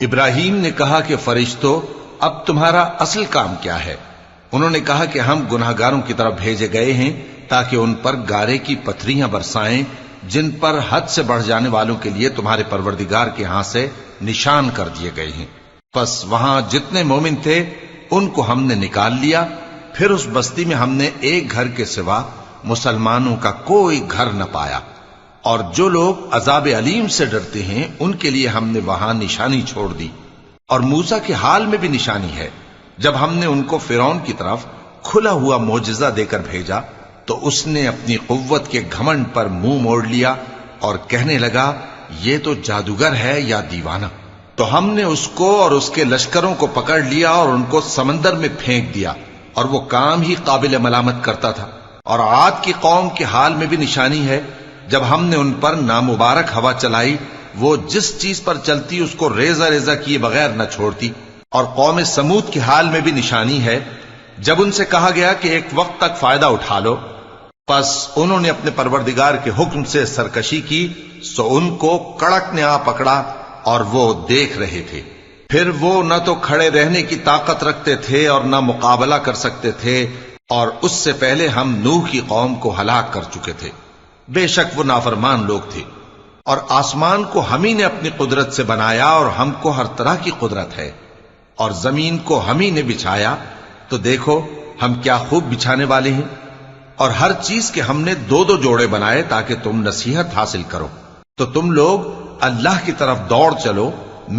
ابراہیم نے کہا کہ فرشتوں، اب تمہارا اصل کام کیا ہے؟ انہوں نے کہا کہ ہم گناہگاروں کی طرف بھیجے گئے ہیں تاکہ ان پر گارے کی پتھریاں برسائیں جن پر حد سے بڑھ جانے والوں کے لیے تمہارے پروردگار کے ہاں سے نشان کر دیے گئے ہیں۔ پس وہاں جتنے مومن تھے ان کو ہم نے نکال لیا، پھر اس بستی میں ہم نے ایک گھر کے سوا مسلمانوں کا کوئی گھر نہ پایا، اور جو لوگ عذاب علیم سے ڈرتے ہیں ان کے لیے ہم نے وہاں نشانی چھوڑ دی۔ اور موسیٰ کے حال میں بھی نشانی ہے، جب ہم نے ان کو فرعون کی طرف کھلا ہوا معجزہ دے کر بھیجا تو اس نے اپنی قوت کے گھمنڈ پر منہ موڑ لیا اور کہنے لگا یہ تو جادوگر ہے یا دیوانہ۔ تو ہم نے اس کو اور اس کے لشکروں کو پکڑ لیا اور ان کو سمندر میں پھینک دیا، اور وہ کام ہی قابل ملامت کرتا تھا۔ اور عاد کی قوم کے حال میں بھی نشانی ہے، جب ہم نے ان پر نامبارک ہوا چلائی، وہ جس چیز پر چلتی اس کو ریزہ ریزہ کیے بغیر نہ چھوڑتی۔ اور قوم سمود کے حال میں بھی نشانی ہے، جب ان سے کہا گیا کہ ایک وقت تک فائدہ اٹھا لو، پس انہوں نے اپنے پروردگار کے حکم سے سرکشی کی، سو ان کو کڑک نے آ پکڑا اور وہ دیکھ رہے تھے۔ پھر وہ نہ تو کھڑے رہنے کی طاقت رکھتے تھے اور نہ مقابلہ کر سکتے تھے، اور اس سے پہلے ہم نوح کی قوم کو ہلاک کر چکے تھے۔ بے شک وہ نافرمان لوگ تھے۔ اور آسمان کو ہم ہی نے اپنی قدرت سے بنایا، اور ہم کو ہر طرح کی قدرت ہے، اور زمین کو ہم ہی نے بچھایا، تو دیکھو ہم کیا خوب بچھانے والے ہیں۔ اور ہر چیز کے ہم نے دو دو جوڑے بنائے تاکہ تم نصیحت حاصل کرو۔ تو تم لوگ اللہ کی طرف دوڑ چلو،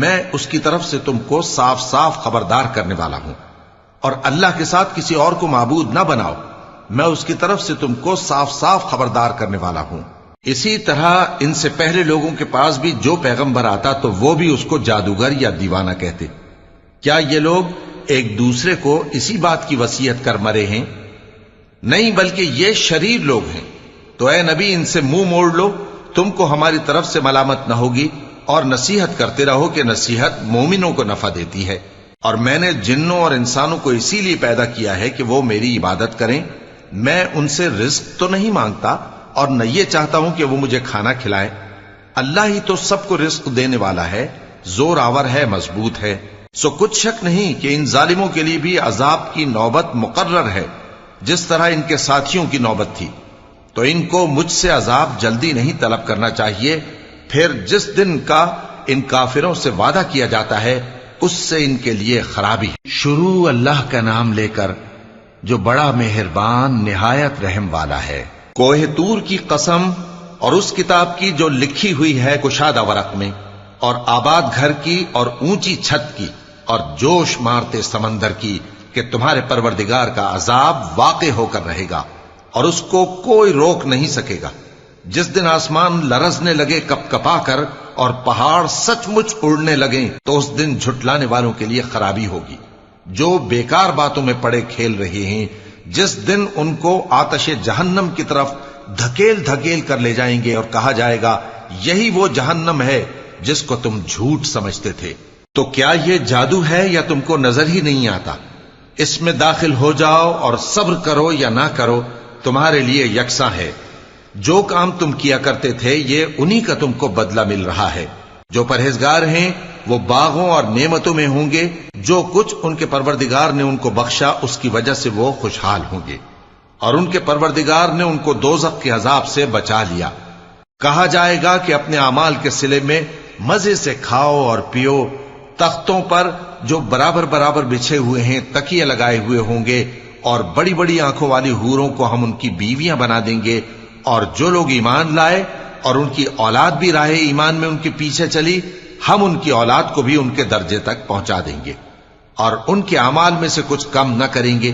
میں اس کی طرف سے تم کو صاف صاف خبردار کرنے والا ہوں۔ اور اللہ کے ساتھ کسی اور کو معبود نہ بناؤ، میں اس کی طرف سے تم کو صاف صاف خبردار کرنے والا ہوں۔ اسی طرح ان سے پہلے لوگوں کے پاس بھی جو پیغمبر آتا تو وہ بھی اس کو جادوگر یا دیوانہ کہتے۔ کیا یہ لوگ ایک دوسرے کو اسی بات کی وصیت کر مرے ہیں؟ نہیں، بلکہ یہ شریر لوگ ہیں۔ تو اے نبی ان سے منہ موڑ لو، تم کو ہماری طرف سے ملامت نہ ہوگی، اور نصیحت کرتے رہو کہ نصیحت مومنوں کو نفع دیتی ہے۔ اور میں نے جنوں اور انسانوں کو اسی لیے پیدا کیا ہے کہ وہ میری عبادت کریں۔ میں ان سے رزق تو نہیں مانگتا، اور نہ یہ چاہتا ہوں کہ وہ مجھے کھانا کھلائیں۔ اللہ ہی تو سب کو رزق دینے والا ہے، زور آور ہے، مضبوط ہے۔ سو کچھ شک نہیں کہ ان ظالموں کے لیے بھی عذاب کی نوبت مقرر ہے، جس طرح ان کے ساتھیوں کی نوبت تھی۔ تو ان کو مجھ سے عذاب جلدی نہیں طلب کرنا چاہیے، پھر جس دن کا ان کافروں سے وعدہ کیا جاتا ہے اس سے ان کے لیے خرابی ہے۔ شروع اللہ کا نام لے کر جو بڑا مہربان نہایت رحم والا ہے۔ کوہ طور کی قسم، اور اس کتاب کی جو لکھی ہوئی ہے کشادہ ورق میں، اور آباد گھر کی، اور اونچی چھت کی، اور جوش مارتے سمندر کی، کہ تمہارے پروردگار کا عذاب واقع ہو کر رہے گا اور اس کو کوئی روک نہیں سکے گا۔ جس دن آسمان لرزنے لگے کپ کپا کر اور پہاڑ سچ مچ اڑنے لگیں، تو اس دن جھٹلانے والوں کے لیے خرابی ہوگی جو بیکار باتوں میں پڑے کھیل رہے ہیں۔ جس دن ان کو آتش جہنم کی طرف دھکیل دھکیل کر لے جائیں گے اور کہا جائے گا یہی وہ جہنم ہے جس کو تم جھوٹ سمجھتے تھے۔ تو کیا یہ جادو ہے یا تم کو نظر ہی نہیں آتا؟ اس میں داخل ہو جاؤ اور صبر کرو یا نہ کرو، تمہارے لیے یکساں ہے۔ جو کام تم کیا کرتے تھے یہ انہی کا تم کو بدلہ مل رہا ہے۔ جو پرہیزگار ہیں وہ باغوں اور نعمتوں میں ہوں گے، جو کچھ ان کے پروردگار نے ان کو بخشا اس کی وجہ سے وہ خوشحال ہوں گے، اور ان کے پروردگار نے ان کو دوزخ کے عذاب سے بچا لیا۔ کہا جائے گا کہ اپنے اعمال کے صلے میں مزے سے کھاؤ اور پیو، تختوں پر جو برابر برابر بچھے ہوئے ہیں تکیے لگائے ہوئے ہوں گے، اور بڑی بڑی آنکھوں والی حوروں کو ہم ان کی بیویاں بنا دیں گے۔ اور جو لوگ ایمان لائے اور ان کی اولاد بھی راہ ایمان میں ان کے پیچھے چلی، ہم ان کی اولاد کو بھی ان کے درجے تک پہنچا دیں گے، اور ان کے اعمال میں سے کچھ کم نہ کریں گے۔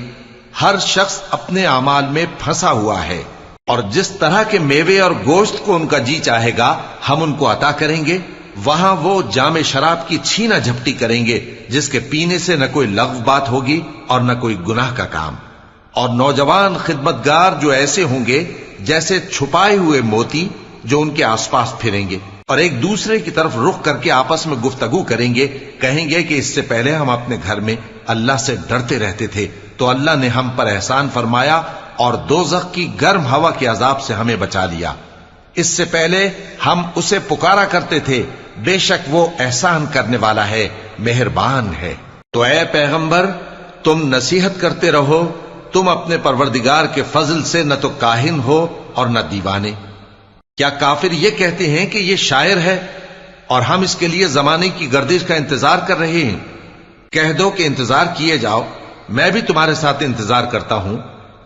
ہر شخص اپنے اعمال میں پھنسا ہوا ہے، اور جس طرح کے میوے اور گوشت کو ان کا جی چاہے گا ہم ان کو عطا کریں گے۔ وہاں وہ جام شراب کی چھینا جھپٹی کریں گے جس کے پینے سے نہ کوئی لغو بات ہوگی اور نہ کوئی گناہ کا کام۔ اور نوجوان خدمتگار جو ایسے ہوں گے جیسے چھپائے ہوئے موتی جو ان کے آس پاس پھریں گے، اور ایک دوسرے کی طرف رخ کر کے آپس میں گفتگو کریں گے، کہیں گے کہ اس سے پہلے ہم اپنے گھر میں اللہ سے ڈرتے رہتے تھے، تو اللہ نے ہم پر احسان فرمایا اور دوزخ کی گرم ہوا کے عذاب سے ہمیں بچا لیا۔ اس سے پہلے ہم اسے پکارا کرتے تھے بے شک وہ احسان کرنے والا ہے، مہربان ہے۔ تو اے پیغمبر تم نصیحت کرتے رہو، تم اپنے پروردگار کے فضل سے نہ تو کاہن ہو اور نہ دیوانے۔ کیا کافر یہ کہتے ہیں کہ یہ شاعر ہے اور ہم اس کے لیے زمانے کی گردش کا انتظار کر رہے ہیں؟ کہہ دو کہ انتظار کیے جاؤ، میں بھی تمہارے ساتھ انتظار کرتا ہوں۔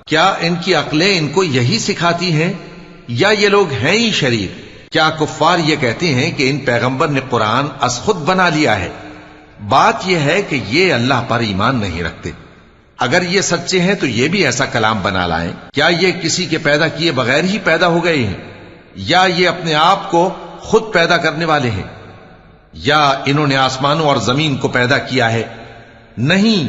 کیا ان کی عقلیں ان کو یہی سکھاتی ہیں یا یہ لوگ ہیں ہی شریر؟ کیا کفار یہ کہتے ہیں کہ ان پیغمبر نے قرآن از خود بنا لیا ہے؟ بات یہ ہے کہ یہ اللہ پر ایمان نہیں رکھتے۔ اگر یہ سچے ہیں تو یہ بھی ایسا کلام بنا لائیں۔ کیا یہ کسی کے پیدا کیے بغیر ہی پیدا ہو گئے ہیں یا یہ اپنے آپ کو خود پیدا کرنے والے ہیں؟ یا انہوں نے آسمانوں اور زمین کو پیدا کیا ہے؟ نہیں،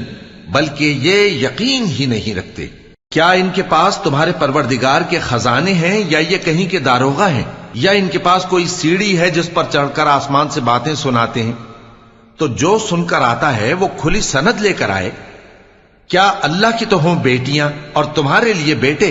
بلکہ یہ یقین ہی نہیں رکھتے۔ کیا ان کے پاس تمہارے پروردگار کے خزانے ہیں یا یہ کہیں کے داروغہ ہیں؟ یا ان کے پاس کوئی سیڑھی ہے جس پر چڑھ کر آسمان سے باتیں سناتے ہیں؟ تو جو سن کر آتا ہے وہ کھلی سند لے کر آئے۔ کیا اللہ کی تو ہوں بیٹیاں اور تمہارے لیے بیٹے؟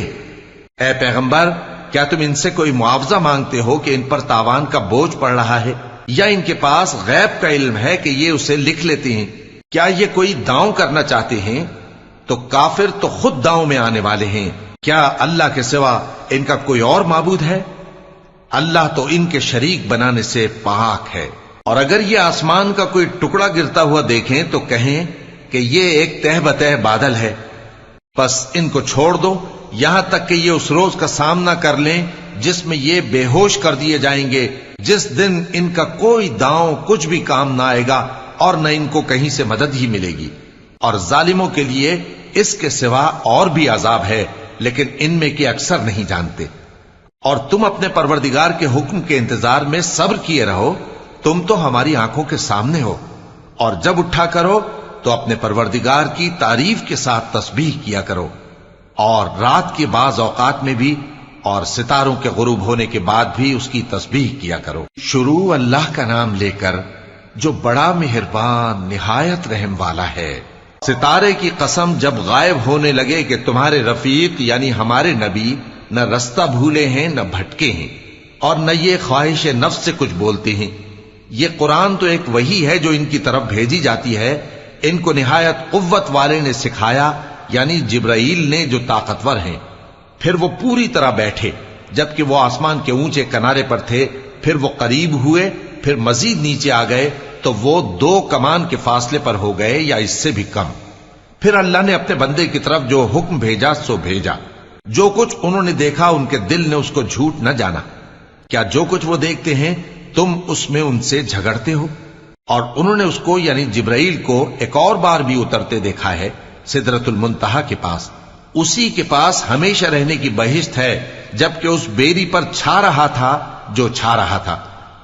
اے پیغمبر کیا تم ان سے کوئی معاوضہ مانگتے ہو کہ ان پر تاوان کا بوجھ پڑ رہا ہے، یا ان کے پاس غیب کا علم ہے کہ یہ اسے لکھ لیتے ہیں؟ کیا یہ کوئی داؤں کرنا چاہتے ہیں؟ تو کافر تو خود داؤں میں آنے والے ہیں۔ کیا اللہ کے سوا ان کا کوئی اور معبود ہے؟ اللہ تو ان کے شریک بنانے سے پاک ہے۔ اور اگر یہ آسمان کا کوئی ٹکڑا گرتا ہوا دیکھیں تو کہیں کہ یہ ایک تہ بتہ بادل ہے، بس ان کو چھوڑ دو یہاں تک کہ یہ اس روز کا سامنا کر لیں جس میں یہ بے ہوش کر دیے جائیں گے، جس دن ان کا کوئی داؤں کچھ بھی کام نہ آئے گا اور نہ ان کو کہیں سے مدد ہی ملے گی۔ اور ظالموں کے لیے اس کے سوا اور بھی عذاب ہے، لیکن ان میں کے اکثر نہیں جانتے۔ اور تم اپنے پروردگار کے حکم کے انتظار میں صبر کیے رہو، تم تو ہماری آنکھوں کے سامنے ہو۔ اور جب اٹھا کرو تو اپنے پروردگار کی تعریف کے ساتھ تسبیح کیا کرو، اور رات کے بعض اوقات میں بھی اور ستاروں کے غروب ہونے کے بعد بھی اس کی تسبیح کیا کرو۔ شروع اللہ کا نام لے کر جو بڑا مہربان نہایت رحم والا ہے۔ ستارے کی قسم جب غائب ہونے لگے کہ تمہارے رفیق یعنی ہمارے نبی نہ رستہ بھولے ہیں نہ بھٹکے ہیں، اور نہ یہ خواہش نفس سے کچھ بولتے ہیں۔ یہ قرآن تو ایک وحی ہے جو ان کی طرف بھیجی جاتی ہے، ان کو نہایت قوت والے نے سکھایا، یعنی جبرائیل نے جو طاقتور ہیں۔ پھر وہ پوری طرح بیٹھے، جبکہ وہ آسمان کے اونچے کنارے پر تھے، پھر وہ قریب ہوئے، پھر مزید نیچے آ گئے تو وہ 2 کمان کے فاصلے پر ہو گئے یا اس سے بھی کم۔ پھر اللہ نے اپنے بندے کی طرف جو حکم بھیجا سو بھیجا۔ جو کچھ انہوں نے دیکھا ان کے دل نے اس کو جھوٹ نہ جانا۔ کیا جو کچھ وہ دیکھتے ہیں تم اس میں ان سے جھگڑتے ہو؟ اور انہوں نے اس کو یعنی جبرائیل کو ایک اور بار بھی اترتے دیکھا ہے سدرۃ المنتہا کے پاس۔ اسی کے پاس ہمیشہ رہنے کی بہشت ہے، جبکہ اس بیری پر چھا رہا تھا جو چھا رہا تھا۔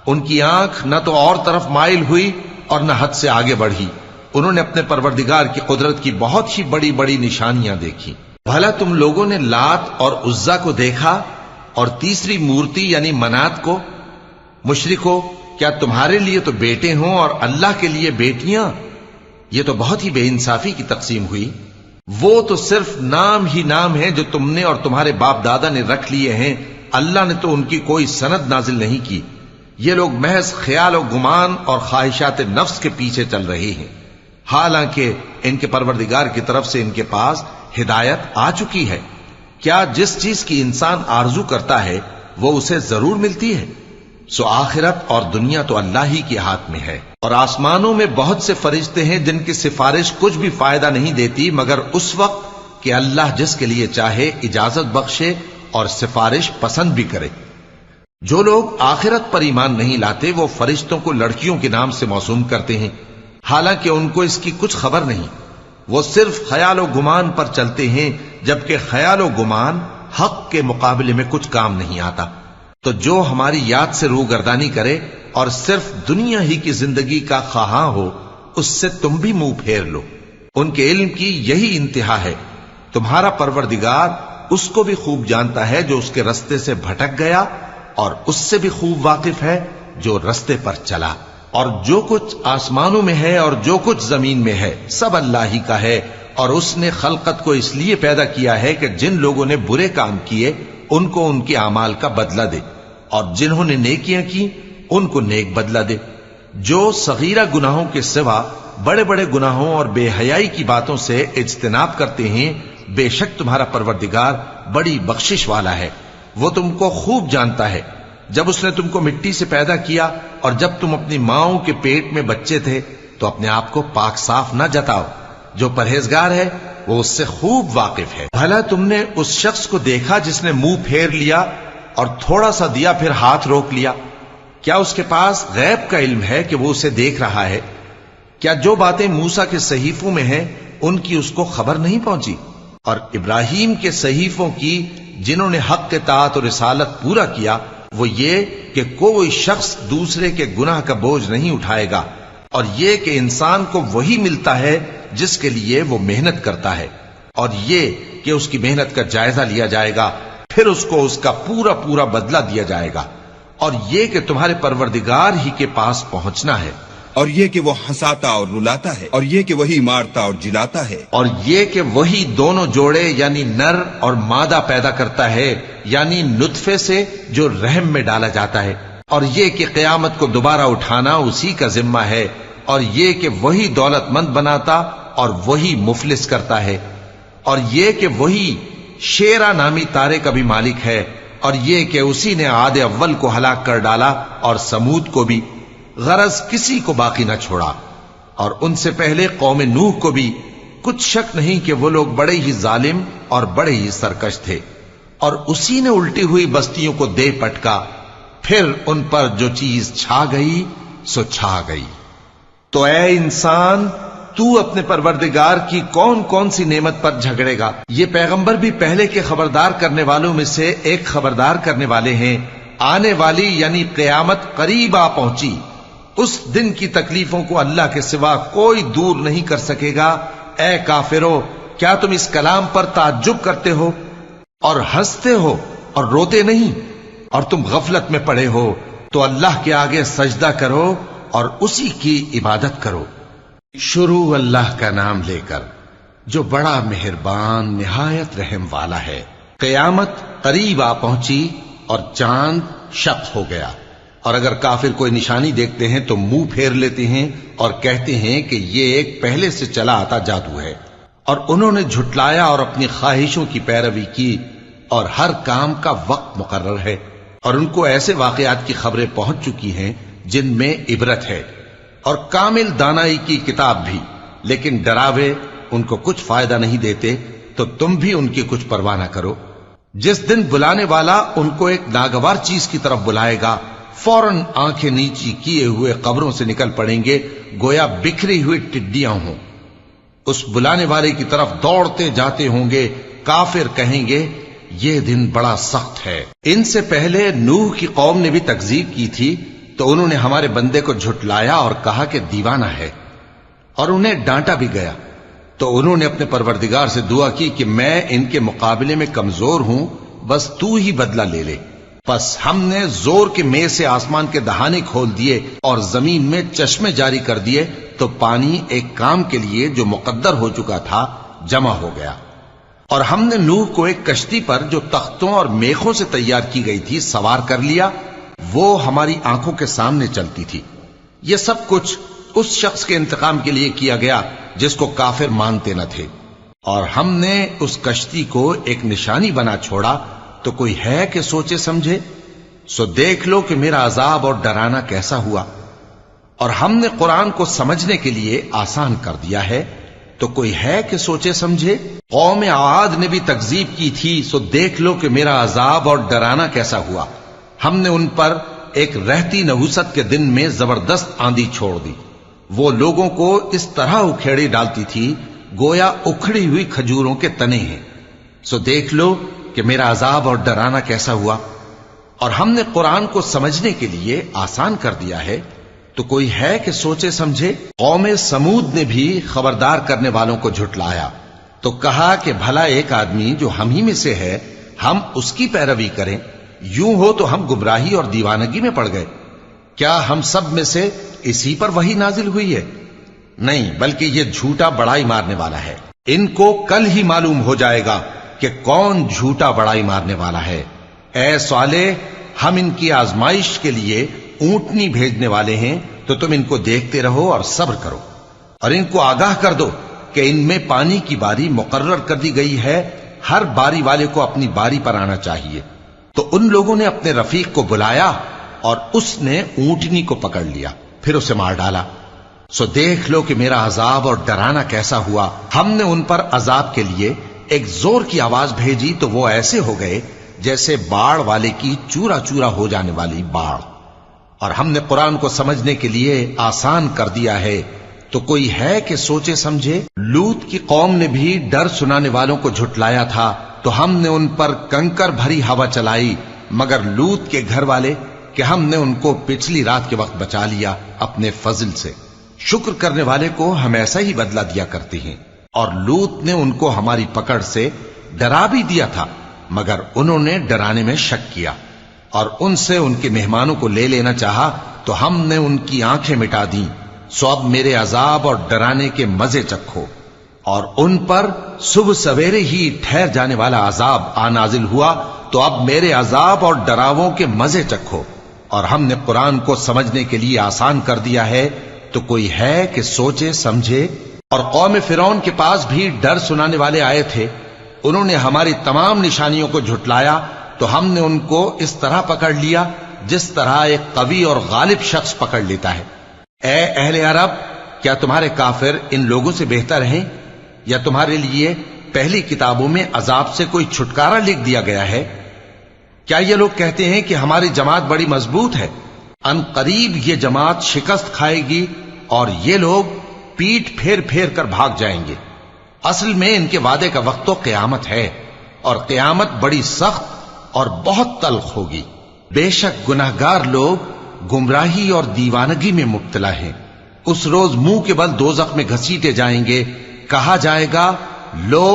ان کی آنکھ نہ تو اور طرف مائل ہوئی اور نہ حد سے آگے بڑھی۔ انہوں نے اپنے پروردگار کی قدرت کی بہت ہی بڑی بڑی نشانیاں دیکھی۔ بھلا تم لوگوں نے لات اور عزا کو دیکھا اور تیسری مورتی یعنی منات کو؟ مشرکو کیا تمہارے لیے تو بیٹے ہوں اور اللہ کے لیے بیٹیاں؟ یہ تو بہت ہی بے انصافی کی تقسیم ہوئی۔ وہ تو صرف نام ہی نام ہے جو تم نے اور تمہارے باپ دادا نے رکھ لیے ہیں، اللہ نے تو ان کی کوئی سند نازل نہیں کی۔ یہ لوگ محض خیال و گمان اور خواہشات نفس کے پیچھے چل رہے ہیں، حالانکہ ان کے پروردگار کی طرف سے ان کے پاس ہدایت آ چکی ہے۔ کیا جس چیز کی انسان آرزو کرتا ہے وہ اسے ضرور ملتی ہے؟ سو آخرت اور دنیا تو اللہ ہی کے ہاتھ میں ہے۔ اور آسمانوں میں بہت سے فرشتے ہیں جن کی سفارش کچھ بھی فائدہ نہیں دیتی مگر اس وقت کہ اللہ جس کے لیے چاہے اجازت بخشے اور سفارش پسند بھی کرے۔ جو لوگ آخرت پر ایمان نہیں لاتے وہ فرشتوں کو لڑکیوں کے نام سے موسوم کرتے ہیں، حالانکہ ان کو اس کی کچھ خبر نہیں۔ وہ صرف خیال و گمان پر چلتے ہیں، جبکہ خیال و گمان حق کے مقابلے میں کچھ کام نہیں آتا۔ تو جو ہماری یاد سے روگردانی کرے اور صرف دنیا ہی کی زندگی کا خواہاں ہو، اس سے تم بھی منہ پھیر لو۔ ان کے علم کی یہی انتہا ہے۔ تمہارا پروردگار اس کو بھی خوب جانتا ہے جو اس کے رستے سے بھٹک گیا، اور اس سے بھی خوب واقف ہے جو رستے پر چلا۔ اور جو کچھ آسمانوں میں ہے اور جو کچھ زمین میں ہے سب اللہ ہی کا ہے، اور اس نے خلقت کو اس لیے پیدا کیا ہے کہ جن لوگوں نے برے کام کیے ان کو ان کے اعمال کا بدلہ دے، اور جنہوں نے نیکیاں کی ان کو نیک بدلہ دے۔ جو صغیرہ گناہوں کے سوا بڑے بڑے گناہوں اور بے حیائی کی باتوں سے اجتناب کرتے ہیں، بے شک تمہارا پروردگار بڑی بخشش والا ہے، وہ تم کو خوب جانتا ہے۔ جب اس نے تم کو مٹی سے پیدا کیا اور جب تم اپنی ماؤں کے پیٹ میں بچے تھے تو اپنے آپ کو پاک صاف نہ جتاؤ، جو پرہیزگار ہے وہ اس سے خوب واقف ہے۔ بھلا تم نے اس شخص کو دیکھا جس نے منہ پھیر لیا اور تھوڑا سا دیا پھر ہاتھ روک لیا؟ کیا اس کے پاس غیب کا علم ہے کہ وہ اسے دیکھ رہا ہے؟ کیا جو باتیں موسیٰ کے صحیفوں میں ہیں ان کی اس کو خبر نہیں پہنچی؟ اور ابراہیم کے صحیفوں کی جنہوں نے حق اطاعت اور رسالت پورا کیا، وہ یہ کہ کوئی شخص دوسرے کے گناہ کا بوجھ نہیں اٹھائے گا، اور یہ کہ انسان کو وہی ملتا ہے جس کے لیے وہ محنت کرتا ہے، اور یہ کہ اس کی محنت کا جائزہ لیا جائے گا، پھر اس کو اس کا پورا پورا بدلہ دیا جائے گا، اور یہ کہ تمہارے پروردگار ہی کے پاس پہنچنا ہے، اور یہ کہ وہ ہنساتا اور رلاتا ہے، اور یہ کہ وہی مارتا اور جلاتا ہے، اور یہ کہ وہی دونوں جوڑے یعنی نر اور مادہ پیدا کرتا ہے، یعنی نطفے سے جو رحم میں ڈالا جاتا ہے، اور یہ کہ قیامت کو دوبارہ اٹھانا اسی کا ذمہ ہے، اور یہ کہ وہی دولت مند بناتا اور وہی مفلس کرتا ہے، اور یہ کہ وہی شیرا نامی تارے کا بھی مالک ہے، اور یہ کہ اسی نے عاد اول کو ہلاک کر ڈالا اور سمود کو بھی، غرض کسی کو باقی نہ چھوڑا، اور ان سے پہلے قوم نوح کو بھی۔ کچھ شک نہیں کہ وہ لوگ بڑے ہی ظالم اور بڑے ہی سرکش تھے، اور اسی نے الٹی ہوئی بستیوں کو دے پٹکا، پھر ان پر جو چیز چھا گئی سو چھا گئی۔ تو اے انسان، تو اپنے پروردگار کی کون کون سی نعمت پر جھگڑے گا؟ یہ پیغمبر بھی پہلے کے خبردار کرنے والوں میں سے ایک خبردار کرنے والے ہیں۔ آنے والی یعنی قیامت قریب آ پہنچی، اس دن کی تکلیفوں کو اللہ کے سوا کوئی دور نہیں کر سکے گا۔ اے کافرو، کیا تم اس کلام پر تعجب کرتے ہو اور ہنستے ہو اور روتے نہیں؟ اور تم غفلت میں پڑے ہو تو اللہ کے آگے سجدہ کرو اور اسی کی عبادت کرو۔ شروع اللہ کا نام لے کر جو بڑا مہربان نہایت رحم والا ہے۔ قیامت قریب آ پہنچی اور چاند شق ہو گیا، اور اگر کافر کوئی نشانی دیکھتے ہیں تو منہ پھیر لیتے ہیں اور کہتے ہیں کہ یہ ایک پہلے سے چلا آتا جادو ہے، اور انہوں نے جھٹلایا اور اپنی خواہشوں کی پیروی کی، اور ہر کام کا وقت مقرر ہے، اور ان کو ایسے واقعات کی خبریں پہنچ چکی ہیں جن میں عبرت ہے، اور کامل دانائی کی کتاب بھی، لیکن ڈراوے ان کو کچھ فائدہ نہیں دیتے، تو تم بھی ان کی کچھ پرواہ نہ کرو۔ جس دن بلانے والا ان کو ایک ناگوار چیز کی طرف بلائے گا، فوراً آنکھیں نیچی کیے ہوئے قبروں سے نکل پڑیں گے گویا بکھری ہوئی ٹڈیاں ہوں۔ اس بلانے والے کی طرف دوڑتے جاتے ہوں گے، کافر کہیں گے یہ دن بڑا سخت ہے۔ ان سے پہلے نوح کی قوم نے بھی تکذیب کی تھی، تو انہوں نے ہمارے بندے کو جھٹلایا اور کہا کہ دیوانہ ہے، اور انہیں ڈانٹا بھی گیا۔ تو انہوں نے اپنے پروردگار سے دعا کی کہ میں ان کے مقابلے میں کمزور ہوں، بس تو ہی بدلہ لے لے۔ پس ہم نے زور کے میں سے آسمان کے دہانے کھول دیے اور زمین میں چشمے جاری کر دیے، تو پانی ایک کام کے لیے جو مقدر ہو چکا تھا جمع ہو گیا۔ اور ہم نے نوح کو ایک کشتی پر جو تختوں اور میخوں سے تیار کی گئی تھی سوار کر لیا، وہ ہماری آنکھوں کے سامنے چلتی تھی۔ یہ سب کچھ اس شخص کے انتقام کے لیے کیا گیا جس کو کافر مانتے نہ تھے، اور ہم نے اس کشتی کو ایک نشانی بنا چھوڑا، تو کوئی ہے کہ سوچے سمجھے؟ سو دیکھ لو کہ میرا عذاب اور ڈرانا کیسا ہوا۔ اور ہم نے قرآن کو سمجھنے کے لیے آسان کر دیا ہے، تو کوئی ہے کہ سوچے سمجھے؟ قوم عاد نے بھی تکذیب کی تھی، سو دیکھ لو کہ میرا عذاب اور ڈرانا کیسا ہوا۔ ہم نے ان پر ایک رہتی نحوست کے دن میں زبردست آندھی چھوڑ دی، وہ لوگوں کو اس طرح اکھیڑی ڈالتی تھی گویا اکھڑی ہوئی کھجوروں کے تنے ہیں۔ سو دیکھ لو کہ میرا عذاب اور ڈرانا کیسا ہوا۔ اور ہم نے قرآن کو سمجھنے کے لیے آسان کر دیا ہے، تو کوئی ہے کہ سوچے سمجھے؟ قوم سمود نے بھی خبردار کرنے والوں کو جھٹلایا، تو کہا کہ بھلا ایک آدمی جو ہم ہی میں سے ہے، ہم اس کی پیروی کریں؟ یوں ہو تو ہم گمراہی اور دیوانگی میں پڑ گئے۔ کیا ہم سب میں سے اسی پر وحی نازل ہوئی ہے؟ نہیں، بلکہ یہ جھوٹا بڑائی مارنے والا ہے۔ ان کو کل ہی معلوم ہو جائے گا کہ کون جھوٹا بڑائی مارنے والا ہے۔ اے صالح، ہم ان کی آزمائش کے لیے اونٹنی بھیجنے والے ہیں، تو تم ان کو دیکھتے رہو اور صبر کرو، اور ان کو آگاہ کر دو کہ ان میں پانی کی باری مقرر کر دی گئی ہے، ہر باری والے کو اپنی باری پر آنا چاہیے۔ تو ان لوگوں نے اپنے رفیق کو بلایا اور اس نے اونٹنی کو پکڑ لیا، پھر اسے مار ڈالا۔ سو دیکھ لو کہ میرا عذاب اور ڈرانا کیسا ہوا۔ ہم نے ان پر عذاب کے لیے ایک زور کی آواز بھیجی تو وہ ایسے ہو گئے جیسے باڑ والے کی چورا چورا ہو جانے والی باڑ۔ اور ہم نے قرآن کو سمجھنے کے لیے آسان کر دیا ہے، تو کوئی ہے کہ سوچے سمجھے؟ لوط کی قوم نے بھی ڈر سنانے والوں کو جھٹلایا تھا، تو ہم نے ان پر کنکر بھری ہوا چلائی، مگر لوط کے گھر والے کہ ہم نے ان کو پچھلی رات کے وقت بچا لیا اپنے فضل سے۔ شکر کرنے والے کو ہم ایسا ہی بدلہ دیا کرتے ہیں۔ اور لوط نے ان کو ہماری پکڑ سے ڈرا بھی دیا تھا، مگر انہوں نے ڈرانے میں شک کیا، اور ان سے ان کے مہمانوں کو لے لینا چاہا تو ہم نے ان کی آنکھیں مٹا دیں۔ سو اب میرے عذاب اور ڈرانے کے مزے چکھو۔ اور ان پر صبح سویرے ہی ٹھہر جانے والا عذاب آ نازل ہوا، تو اب میرے عذاب اور ڈراووں کے مزے چکھو۔ اور ہم نے قرآن کو سمجھنے کے لیے آسان کر دیا ہے، تو کوئی ہے کہ سوچے سمجھے؟ اور قوم فرعون کے پاس بھی ڈر سنانے والے آئے تھے، انہوں نے ہماری تمام نشانیوں کو جھٹلایا، تو ہم نے ان کو اس طرح پکڑ لیا جس طرح ایک قوی اور غالب شخص پکڑ لیتا ہے۔ اے اہل عرب، کیا تمہارے کافر ان لوگوں سے بہتر ہیں؟ یا تمہارے لیے پہلی کتابوں میں عذاب سے کوئی چھٹکارا لکھ دیا گیا ہے؟ کیا یہ لوگ کہتے ہیں کہ ہماری جماعت بڑی مضبوط ہے؟ ان قریب یہ جماعت شکست کھائے گی اور یہ لوگ پیٹ پھیر پھیر کر بھاگ جائیں گے۔ اصل میں ان کے وعدے کا وقت تو قیامت ہے، اور قیامت بڑی سخت اور بہت تلخ ہوگی۔ بے شک گناہگار لوگ گمراہی اور دیوانگی میں مبتلا ہیں۔ اس روز منہ کے بل دوزخ میں گھسیٹے جائیں گے، کہا جائے گا لو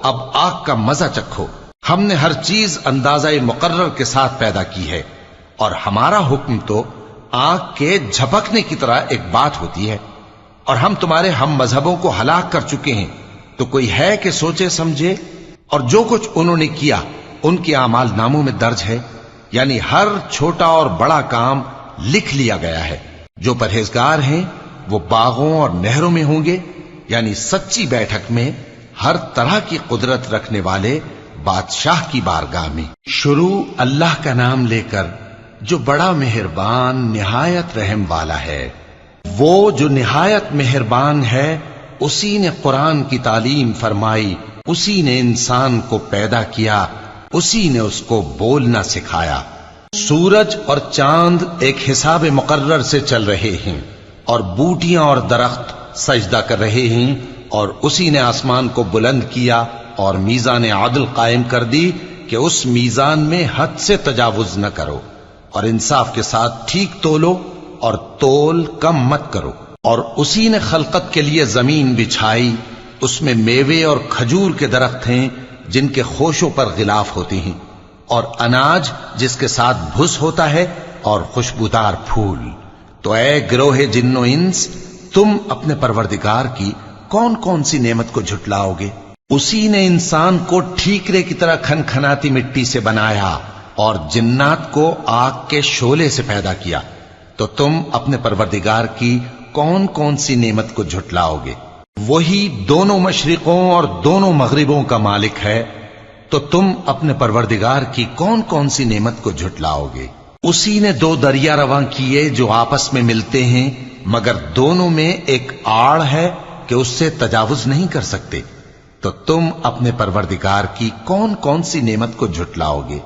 اب آگ کا مزہ چکھو۔ ہم نے ہر چیز اندازہ مقرر کے ساتھ پیدا کی ہے، اور ہمارا حکم تو آگ کے جھپکنے کی طرح ایک بات ہوتی ہے۔ اور ہم تمہارے ہم مذہبوں کو ہلاک کر چکے ہیں، تو کوئی ہے کہ سوچے سمجھے؟ اور جو کچھ انہوں نے کیا ان کے اعمال ناموں میں درج ہے، یعنی ہر چھوٹا اور بڑا کام لکھ لیا گیا ہے۔ جو پرہیزگار ہیں وہ باغوں اور نہروں میں ہوں گے، یعنی سچی بیٹھک میں ہر طرح کی قدرت رکھنے والے بادشاہ کی بارگاہ میں۔ شروع اللہ کا نام لے کر جو بڑا مہربان نہایت رحم والا ہے۔ وہ جو نہایت مہربان ہے، اسی نے قرآن کی تعلیم فرمائی، اسی نے انسان کو پیدا کیا، اسی نے اس کو بولنا سکھایا۔ سورج اور چاند ایک حساب مقرر سے چل رہے ہیں، اور بوٹیاں اور درخت سجدہ کر رہے ہیں، اور اسی نے آسمان کو بلند کیا اور میزان عدل قائم کر دی کہ اس میزان میں حد سے تجاوز نہ کرو، اور انصاف کے ساتھ ٹھیک تولو اور تول کم مت کرو۔ اور اسی نے خلقت کے لیے زمین بچھائی، اس میں میوے اور کھجور کے درخت ہیں جن کے خوشوں پر غلاف ہوتے ہیں، اور اناج جس کے ساتھ بھس ہوتا ہے، اور خوشبودار پھول۔ تو اے گروہ جن و انس، تم اپنے پروردگار کی کون کون سی نعمت کو جھٹلاؤ گے؟ اسی نے انسان کو ٹھیکرے کی طرح کھنکھناتی مٹی سے بنایا اور جنات کو آگ کے شعلے سے پیدا کیا، تو تم اپنے پروردگار کی کون کون سی نعمت کو جھٹلاؤ گے؟ وہی دونوں مشرقوں اور دونوں مغربوں کا مالک ہے، تو تم اپنے پروردگار کی کون کون سی نعمت کو جھٹلاؤ گے؟ اسی نے دو دریا رواں کیے جو آپس میں ملتے ہیں، مگر دونوں میں ایک آڑ ہے کہ اس سے تجاوز نہیں کر سکتے، تو تم اپنے پروردگار کی کون کون سی نعمت کو جھٹلاؤ گے؟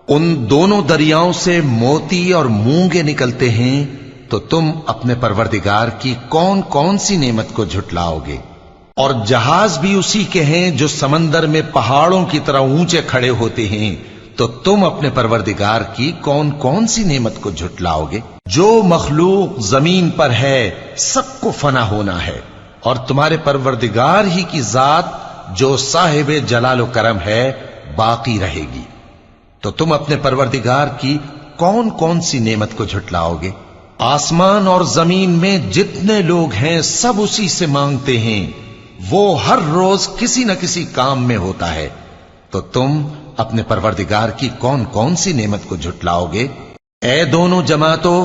ان دونوں دریاؤں سے موتی اور مونگے نکلتے ہیں، تو تم اپنے پروردگار کی کون کون سی نعمت کو جھٹلاؤ گے؟ اور جہاز بھی اسی کے ہیں جو سمندر میں پہاڑوں کی طرح اونچے کھڑے ہوتے ہیں، تو تم اپنے پروردگار کی کون کون سی نعمت کو جھٹلاؤ گے؟ جو مخلوق زمین پر ہے سب کو فنا ہونا ہے، اور تمہارے پروردگار ہی کی ذات جو صاحب جلال و کرم ہے باقی رہے گی۔ تو تم اپنے پروردگار کی کون کون سی نعمت کو جھٹلاؤ گے؟ آسمان اور زمین میں جتنے لوگ ہیں سب اسی سے مانگتے ہیں، وہ ہر روز کسی نہ کسی کام میں ہوتا ہے، تو تم اپنے پروردگار کی کون کون سی نعمت کو جھٹلاؤ گے؟ اے دونوں جماعتوں،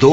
2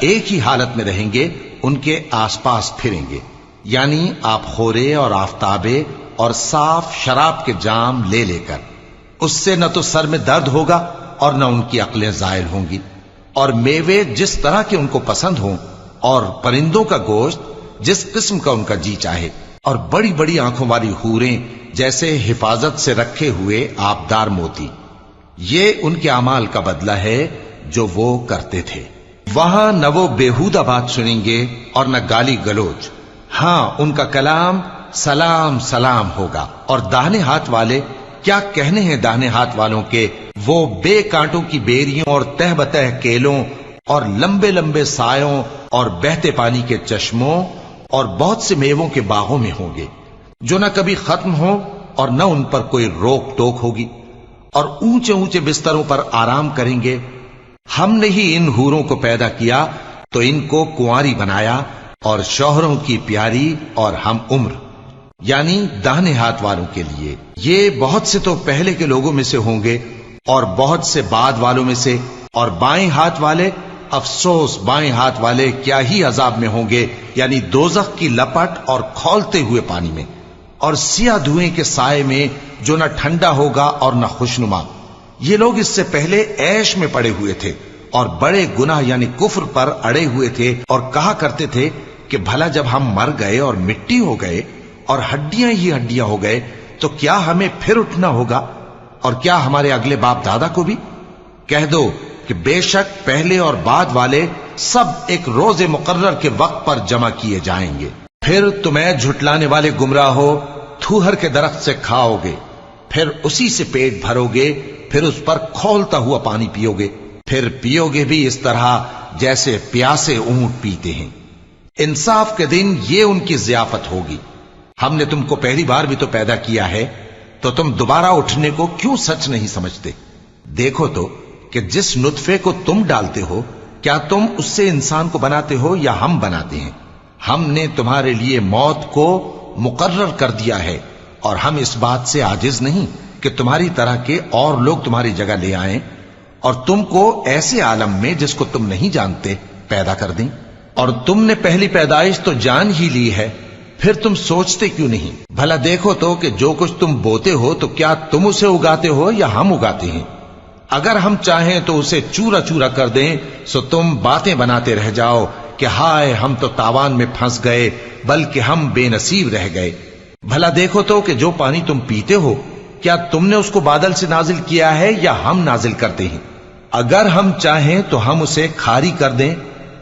ایک ہی حالت میں رہیں گے ان کے آس پاس پھریں گے، یعنی آپ خورے اور آفتابے اور صاف شراب کے جام لے لے کر۔ اس سے نہ تو سر میں درد ہوگا اور نہ ان کی عقلیں زائل ہوں گی، اور میوے جس طرح کے ان کو پسند ہوں، اور پرندوں کا گوشت جس قسم کا ان کا جی چاہے، اور بڑی بڑی آنکھوں والی حوریں جیسے حفاظت سے رکھے ہوئے آبدار موتی۔ یہ ان کے اعمال کا بدلہ ہے جو وہ کرتے تھے۔ وہاں نہ وہ بیہودہ بات سنیں گے اور نہ گالی گلوچ، ہاں ان کا کلام سلام سلام ہوگا۔ اور داہنے ہاتھ والے کیا کہنے ہیں داہنے ہاتھ والوں کے، وہ بے کانٹوں کی بیریوں اور تہ بتہ کیلوں اور لمبے لمبے سایوں اور بہتے پانی کے چشموں اور بہت سے میووں کے باغوں میں ہوں گے، جو نہ کبھی ختم ہو اور نہ ان پر کوئی روک ٹوک ہوگی، اور اونچے اونچے بستروں پر آرام کریں گے۔ ہم نے ہی ان حوروں کو پیدا کیا تو ان کو کنواری بنایا، اور شوہروں کی پیاری اور ہم عمر، یعنی داہنے ہاتھ والوں کے لیے۔ یہ بہت سے تو پہلے کے لوگوں میں سے ہوں گے اور بہت سے بعد والوں میں سے، اور بائیں ہاتھ والے، افسوس بائیں ہاتھ والے کیا ہی عذاب میں ہوں گے، یعنی دوزخ کی لپٹ اور کھولتے ہوئے پانی میں، اور سیاہ دھوئیں کے سائے میں جو نہ ٹھنڈا ہوگا اور نہ خوشنما۔ یہ لوگ اس سے پہلے عیش میں پڑے ہوئے تھے اور بڑے گناہ یعنی کفر پر اڑے ہوئے تھے، اور کہا کرتے تھے کہ بھلا جب ہم مر گئے اور مٹی ہو گئے اور ہڈیاں ہی ہڈیاں ہو گئے تو کیا ہمیں پھر اٹھنا ہوگا، اور کیا ہمارے اگلے باپ دادا کو بھی؟ کہہ دو کہ بے شک پہلے اور بعد والے سب ایک روز مقرر کے وقت پر جمع کیے جائیں گے۔ پھر تمہیں جھٹلانے والے گمراہ ہو تھوہر کے درخت سے کھاؤ گے، پھر اسی سے پیٹ بھرو گے، پھر اس پر کھولتا ہوا پانی پیو گے، پھر پیو گے بھی اس طرح جیسے پیاسے اونٹ پیتے ہیں۔ انصاف کے دن یہ ان کی ضیافت ہوگی۔ ہم نے تم کو پہلی بار بھی تو پیدا کیا ہے، تو تم دوبارہ اٹھنے کو کیوں سچ نہیں سمجھتے؟ دیکھو تو کہ جس نطفے کو تم ڈالتے ہو، کیا تم اس سے انسان کو بناتے ہو یا ہم بناتے ہیں؟ ہم نے تمہارے لیے موت کو مقرر کر دیا ہے، اور ہم اس بات سے عاجز نہیں کہ تمہاری طرح کے اور لوگ تمہاری جگہ لے آئیں اور تم کو ایسے عالم میں جس کو تم نہیں جانتے پیدا کر دیں۔ اور تم نے پہلی پیدائش تو جان ہی لی ہے، پھر تم سوچتے کیوں نہیں؟ بھلا دیکھو تو کہ جو کچھ تم بوتے ہو تو کیا تم اسے اگاتے ہو یا ہم اگاتے ہیں؟ اگر ہم چاہیں تو اسے چورا چورا کر دیں، سو تم باتیں بناتے رہ جاؤ کہ ہائے ہم تو تاوان میں پھنس گئے، بلکہ ہم بے نصیب رہ گئے۔ بھلا دیکھو تو کہ جو پانی تم پیتے ہو، کیا تم نے اس کو بادل سے نازل کیا ہے یا ہم نازل کرتے ہیں؟ اگر ہم چاہیں تو ہم اسے کھاری کر دیں،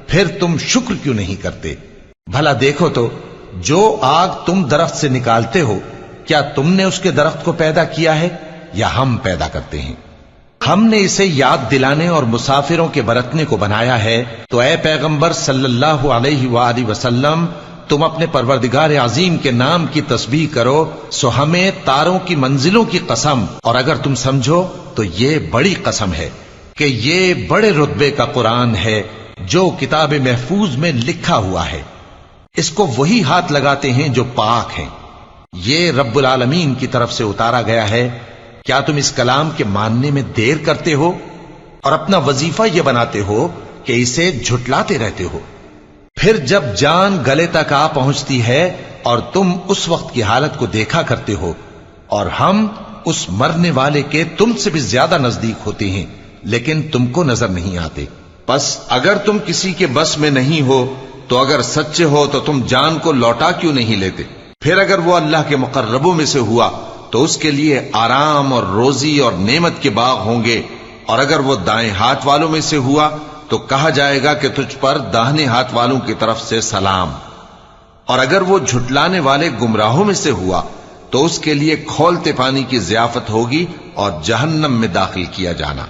پھر تم شکر کیوں نہیں کرتے؟ بھلا دیکھو تو جو آگ تم درخت سے نکالتے ہو، کیا تم نے اس کے درخت کو پیدا کیا ہے یا ہم پیدا کرتے ہیں؟ ہم نے اسے یاد دلانے اور مسافروں کے برتنے کو بنایا ہے، تو اے پیغمبر صلی اللہ علیہ وآلہ وسلم، تم اپنے پروردگار عظیم کے نام کی تسبیح کرو، سو ہمیں تاروں کی منزلوں کی قسم، اور اگر تم سمجھو تو یہ بڑی قسم ہے کہ یہ بڑے رتبے کا قرآن ہے جو کتاب محفوظ میں لکھا ہوا ہے۔ اس کو وہی ہاتھ لگاتے ہیں جو پاک ہیں۔ یہ رب العالمین کی طرف سے اتارا گیا ہے۔ کیا تم اس کلام کے ماننے میں دیر کرتے ہو اور اپنا وظیفہ یہ بناتے ہو کہ اسے جھٹلاتے رہتے ہو؟ پھر جب جان گلے تک آ پہنچتی ہے اور تم اس وقت کی حالت کو دیکھا کرتے ہو، اور ہم اس مرنے والے کے تم سے بھی زیادہ نزدیک ہوتے ہیں، لیکن تم کو نظر نہیں آتے۔ پس اگر تم کسی کے بس میں نہیں ہو تو اگر سچے ہو تو تم جان کو لوٹا کیوں نہیں لیتے؟ پھر اگر وہ اللہ کے مقربوں میں سے ہوا تو اس کے لیے آرام اور روزی اور نعمت کے باغ ہوں گے، اور اگر وہ دائیں ہاتھ والوں میں سے ہوا تو کہا جائے گا کہ تجھ پر داہنے ہاتھ والوں کی طرف سے سلام، اور اگر وہ جھٹلانے والے گمراہوں میں سے ہوا تو اس کے لیے کھولتے پانی کی ضیافت ہوگی اور جہنم میں داخل کیا جانا۔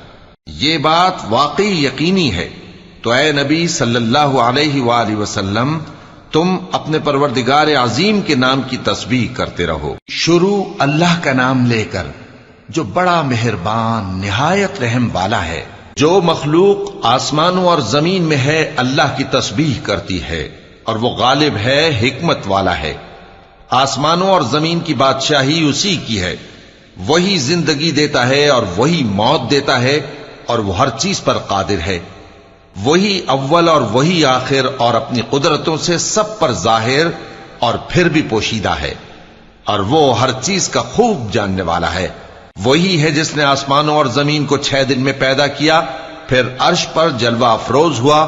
یہ بات واقعی یقینی ہے، تو اے نبی صلی اللہ علیہ وآلہ وسلم، تم اپنے پروردگار عظیم کے نام کی تسبیح کرتے رہو۔ شروع اللہ کا نام لے کر جو بڑا مہربان نہایت رحم والا ہے۔ جو مخلوق آسمانوں اور زمین میں ہے اللہ کی تسبیح کرتی ہے، اور وہ غالب ہے، حکمت والا ہے۔ آسمانوں اور زمین کی بادشاہی اسی کی ہے، وہی زندگی دیتا ہے اور وہی موت دیتا ہے، اور وہ ہر چیز پر قادر ہے۔ وہی اول اور وہی آخر اور اپنی قدرتوں سے سب پر ظاہر اور پھر بھی پوشیدہ ہے، اور وہ ہر چیز کا خوب جاننے والا ہے۔ وہی ہے جس نے آسمانوں اور زمین کو 6 دن میں پیدا کیا، پھر عرش پر جلوہ افروز ہوا۔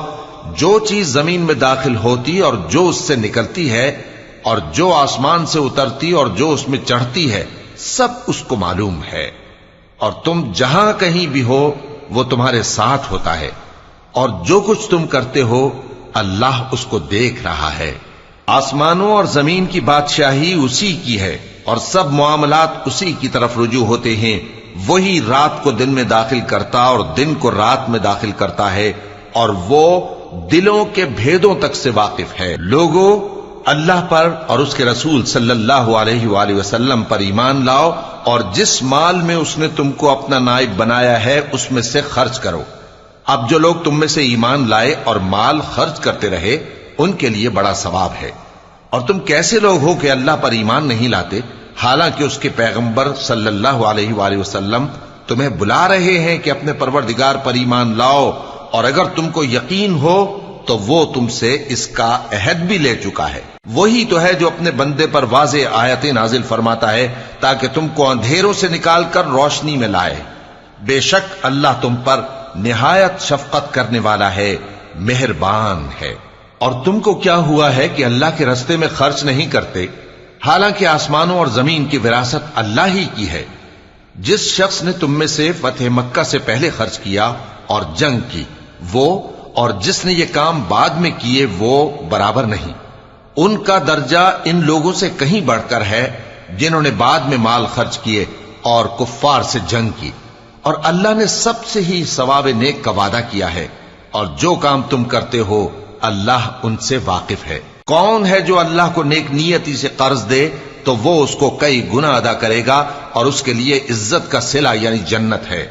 جو چیز زمین میں داخل ہوتی اور جو اس سے نکلتی ہے، اور جو آسمان سے اترتی اور جو اس میں چڑھتی ہے، سب اس کو معلوم ہے۔ اور تم جہاں کہیں بھی ہو وہ تمہارے ساتھ ہوتا ہے، اور جو کچھ تم کرتے ہو اللہ اس کو دیکھ رہا ہے۔ آسمانوں اور زمین کی بادشاہی اسی کی ہے، اور سب معاملات اسی کی طرف رجوع ہوتے ہیں۔ وہی رات کو دن میں داخل کرتا اور دن کو رات میں داخل کرتا ہے، اور وہ دلوں کے بھیدوں تک سے واقف ہے۔ لوگوں، اللہ پر اور اس کے رسول صلی اللہ علیہ وآلہ وسلم پر ایمان لاؤ، اور جس مال میں اس نے تم کو اپنا نائب بنایا ہے اس میں سے خرچ کرو۔ اب جو لوگ تم میں سے ایمان لائے اور مال خرچ کرتے رہے ان کے لیے بڑا ثواب ہے۔ اور تم کیسے لوگ ہو کہ اللہ پر ایمان نہیں لاتے، حالانکہ اس کے پیغمبر صلی اللہ علیہ وآلہ وسلم تمہیں بلا رہے ہیں کہ اپنے پروردگار پر ایمان لاؤ، اور اگر تم کو یقین ہو تو وہ تم سے اس کا عہد بھی لے چکا ہے۔ وہی تو ہے جو اپنے بندے پر واضح آیتیں نازل فرماتا ہے تاکہ تم کو اندھیروں سے نکال کر روشنی میں لائے۔ بے شک اللہ تم پر نہایت شفقت کرنے والا ہے، مہربان ہے۔ اور تم کو کیا ہوا ہے کہ اللہ کے رستے میں خرچ نہیں کرتے، حالانکہ آسمانوں اور زمین کی وراثت اللہ ہی کی ہے؟ جس شخص نے تم میں سے فتح مکہ سے پہلے خرچ کیا اور جنگ کی، وہ اور جس نے یہ کام بعد میں کیے وہ برابر نہیں۔ ان کا درجہ ان لوگوں سے کہیں بڑھ کر ہے جنہوں نے بعد میں مال خرچ کیے اور کفار سے جنگ کی، اور اللہ نے سب سے ہی ثواب نیک کا وعدہ کیا ہے، اور جو کام تم کرتے ہو اللہ ان سے واقف ہے۔ کون ہے جو اللہ کو نیک نیتی سے قرض دے تو وہ اس کو کئی گنا ادا کرے گا، اور اس کے لیے عزت کا صلہ یعنی جنت ہے۔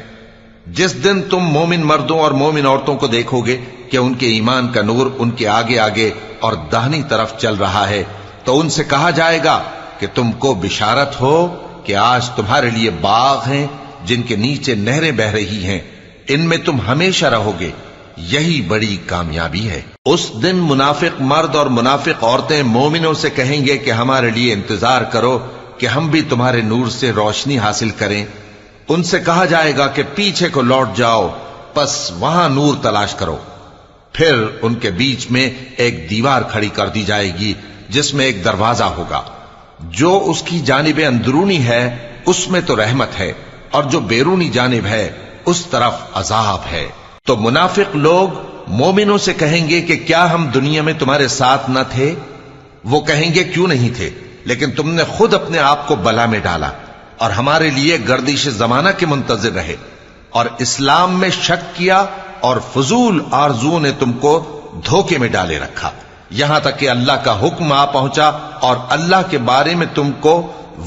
جس دن تم مومن مردوں اور مومن عورتوں کو دیکھو گے کہ ان کے ایمان کا نور ان کے آگے آگے اور داہنی طرف چل رہا ہے، تو ان سے کہا جائے گا کہ تم کو بشارت ہو کہ آج تمہارے لیے باغ ہیں جن کے نیچے نہریں بہ رہی ہیں، ان میں تم ہمیشہ رہو گے، یہی بڑی کامیابی ہے۔ اس دن منافق مرد اور منافق عورتیں مومنوں سے کہیں گے کہ ہمارے لیے انتظار کرو کہ ہم بھی تمہارے نور سے روشنی حاصل کریں۔ ان سے کہا جائے گا کہ پیچھے کو لوٹ جاؤ، پس وہاں نور تلاش کرو۔ پھر ان کے بیچ میں ایک دیوار کھڑی کر دی جائے گی جس میں ایک دروازہ ہوگا، جو اس کی جانب اندرونی ہے اس میں تو رحمت ہے، اور جو بیرونی جانب ہے اس طرف عذاب ہے۔ تو منافق لوگ مومنوں سے کہیں گے کہ کیا ہم دنیا میں تمہارے ساتھ نہ تھے؟ وہ کہیں گے کیوں نہیں تھے، لیکن تم نے خود اپنے آپ کو بلا میں ڈالا اور ہمارے لیے گردش زمانہ کے منتظر رہے، اور اسلام میں شک کیا اور فضول آرزوؤں نے تم کو دھوکے میں ڈالے رکھا، یہاں تک کہ اللہ کا حکم آ پہنچا اور اللہ کے بارے میں تم کو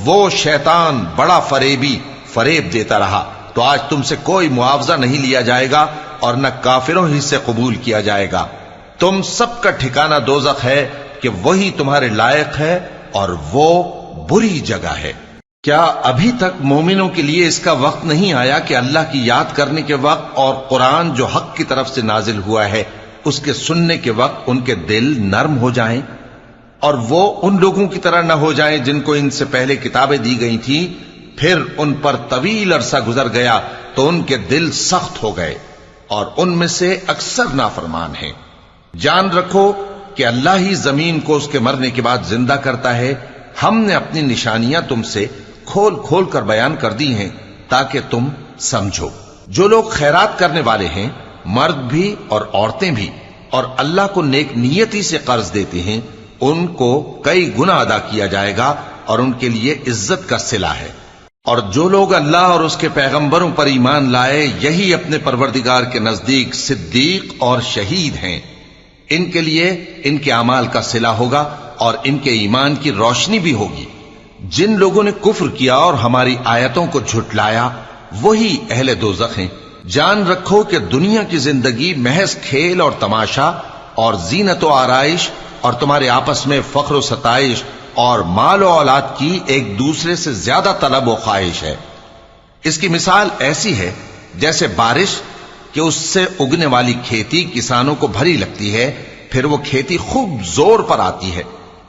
وہ شیطان بڑا فریب دیتا رہا۔ تو آج تم سے کوئی معاوضہ نہیں لیا جائے گا اور نہ کافروں ہی سے قبول کیا جائے گا۔ تم سب کا ٹھکانہ دوزخ ہے کہ وہی تمہارے لائق ہے، اور وہ بری جگہ ہے۔ کیا ابھی تک مومنوں کے لیے اس کا وقت نہیں آیا کہ اللہ کی یاد کرنے کے وقت اور قرآن جو حق کی طرف سے نازل ہوا ہے اس کے سننے کے وقت ان کے دل نرم ہو جائیں، اور وہ ان لوگوں کی طرح نہ ہو جائیں جن کو ان سے پہلے کتابیں دی گئی تھیں، پھر ان پر طویل عرصہ گزر گیا تو ان کے دل سخت ہو گئے، اور ان میں سے اکثر نافرمان ہیں۔ جان رکھو کہ اللہ ہی زمین کو اس کے مرنے کے بعد زندہ کرتا ہے۔ ہم نے اپنی نشانیاں تم سے کھول کھول کر بیان کر دی ہیں تاکہ تم سمجھو۔ جو لوگ خیرات کرنے والے ہیں، مرد بھی اور عورتیں بھی، اور اللہ کو نیک نیتی سے قرض دیتے ہیں، ان کو کئی گنا ادا کیا جائے گا اور ان کے لیے عزت کا صلہ ہے۔ اور جو لوگ اللہ اور اس کے پیغمبروں پر ایمان لائے، یہی اپنے پروردگار کے نزدیک صدیق اور شہید ہیں۔ ان کے لیے ان کے اعمال کا صلہ ہوگا اور ان کے ایمان کی روشنی بھی ہوگی۔ جن لوگوں نے کفر کیا اور ہماری آیتوں کو جھٹلایا وہی اہل دوزخ ہیں۔ جان رکھو کہ دنیا کی زندگی محض کھیل اور تماشا اور زینت و آرائش اور تمہارے آپس میں فخر و ستائش اور مال و اولاد کی ایک دوسرے سے زیادہ طلب و خواہش ہے۔ اس کی مثال ایسی ہے جیسے بارش کہ اس سے اگنے والی کھیتی کسانوں کو بھری لگتی ہے، پھر وہ کھیتی خوب زور پر آتی ہے،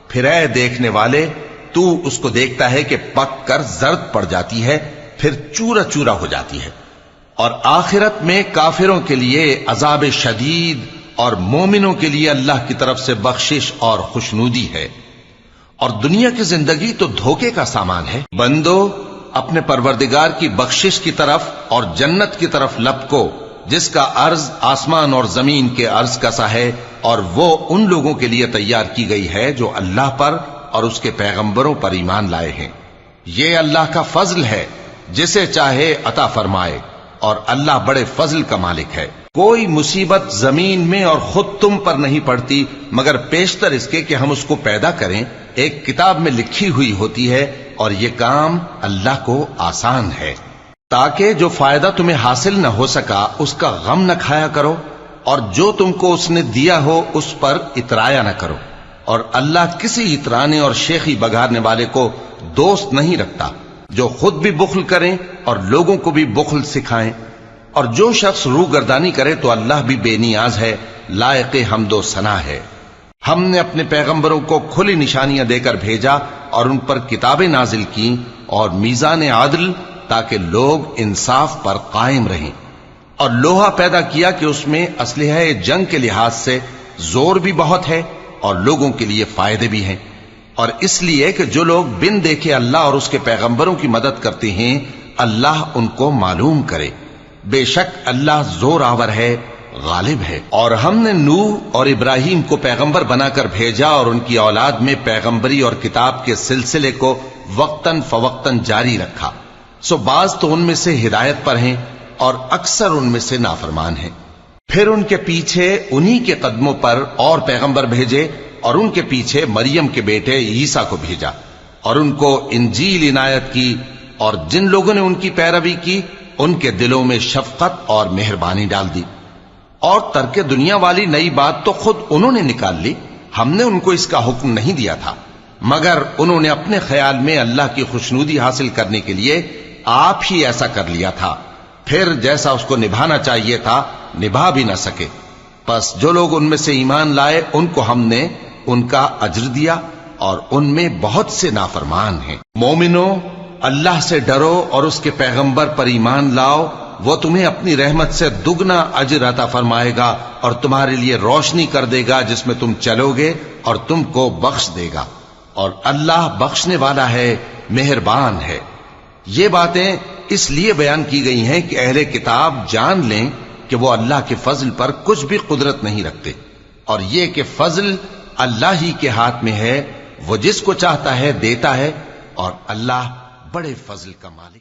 پھر اے دیکھنے والے تو اس کو دیکھتا ہے کہ پک کر زرد پڑ جاتی ہے، پھر چورا چورا ہو جاتی ہے۔ اور آخرت میں کافروں کے لیے عذاب شدید اور مومنوں کے لیے اللہ کی طرف سے بخشش اور خوشنودی ہے۔ اور دنیا کی زندگی تو دھوکے کا سامان ہے۔ بندو اپنے پروردگار کی بخشش کی طرف اور جنت کی طرف لپکو جس کا عرض آسمان اور زمین کے عرض کا سا ہے، اور وہ ان لوگوں کے لیے تیار کی گئی ہے جو اللہ پر اور اس کے پیغمبروں پر ایمان لائے ہیں۔ یہ اللہ کا فضل ہے، جسے چاہے عطا فرمائے، اور اللہ بڑے فضل کا مالک ہے۔ کوئی مصیبت زمین میں اور خود تم پر نہیں پڑتی مگر پیشتر اس کے کہ ہم اس کو پیدا کریں، ایک کتاب میں لکھی ہوئی ہوتی ہے، اور یہ کام اللہ کو آسان ہے۔ تاکہ جو فائدہ تمہیں حاصل نہ ہو سکا اس کا غم نہ کھایا کرو، اور جو تم کو اس نے دیا ہو اس پر اترایا نہ کرو۔ اور اللہ کسی اترانے اور شیخی بگارنے والے کو دوست نہیں رکھتا، جو خود بھی بخل کریں اور لوگوں کو بھی بخل سکھائیں۔ اور جو شخص روگردانی کرے تو اللہ بھی بے نیاز ہے، لائق حمد و ثنا ہے۔ ہم نے اپنے پیغمبروں کو کھلی نشانیاں دے کر بھیجا اور ان پر کتابیں نازل کی اور میزان عدل، تاکہ لوگ انصاف پر قائم رہیں۔ اور لوہا پیدا کیا کہ اس میں اسلحہ جنگ کے لحاظ سے زور بھی بہت ہے اور لوگوں کے لیے فائدے بھی ہیں، اور اس لیے کہ جو لوگ بن دیکھے اللہ اور اس کے پیغمبروں کی مدد کرتے ہیں اللہ ان کو معلوم کرے۔ بے شک اللہ زور آور ہے، غالب ہے۔ اور ہم نے نوح اور ابراہیم کو پیغمبر بنا کر بھیجا اور ان کی اولاد میں پیغمبری اور کتاب کے سلسلے کو وقتاً فوقتاً جاری رکھا، سو بعض تو ان میں سے ہدایت پر ہیں اور اکثر ان میں سے نافرمان ہیں۔ پھر ان کے پیچھے انہی کے قدموں پر اور پیغمبر بھیجے، اور ان کے پیچھے مریم کے بیٹے عیسیٰ کو بھیجا، اور ان کو انجیل عنایت کی، اور جن لوگوں نے ان کی پیروی کی ان کے دلوں میں شفقت اور مہربانی ڈال دی۔ اور ترک دنیا والی نئی بات تو خود انہوں نے نکال لی، ہم نے ان کو اس کا حکم نہیں دیا تھا، مگر انہوں نے اپنے خیال میں اللہ کی خوشنودی حاصل کرنے کے لیے آپ ہی ایسا کر لیا تھا، پھر جیسا اس کو نبھانا چاہیے تھا نبھا بھی نہ سکے۔ پس جو لوگ ان میں سے ایمان لائے ان کو ہم نے ان کا اجر دیا، اور ان میں بہت سے نافرمان ہیں۔ مومنو اللہ سے ڈرو اور اس کے پیغمبر پر ایمان لاؤ، وہ تمہیں اپنی رحمت سے دگنا اجر عطا فرمائے گا اور تمہارے لیے روشنی کر دے گا جس میں تم چلو گے اور تم کو بخش دے گا، اور اللہ بخشنے والا ہے، مہربان ہے۔ یہ باتیں اس لیے بیان کی گئی ہیں کہ اہل کتاب جان لیں کہ وہ اللہ کے فضل پر کچھ بھی قدرت نہیں رکھتے، اور یہ کہ فضل اللہ ہی کے ہاتھ میں ہے، وہ جس کو چاہتا ہے دیتا ہے، اور اللہ بڑے فضل کا مالک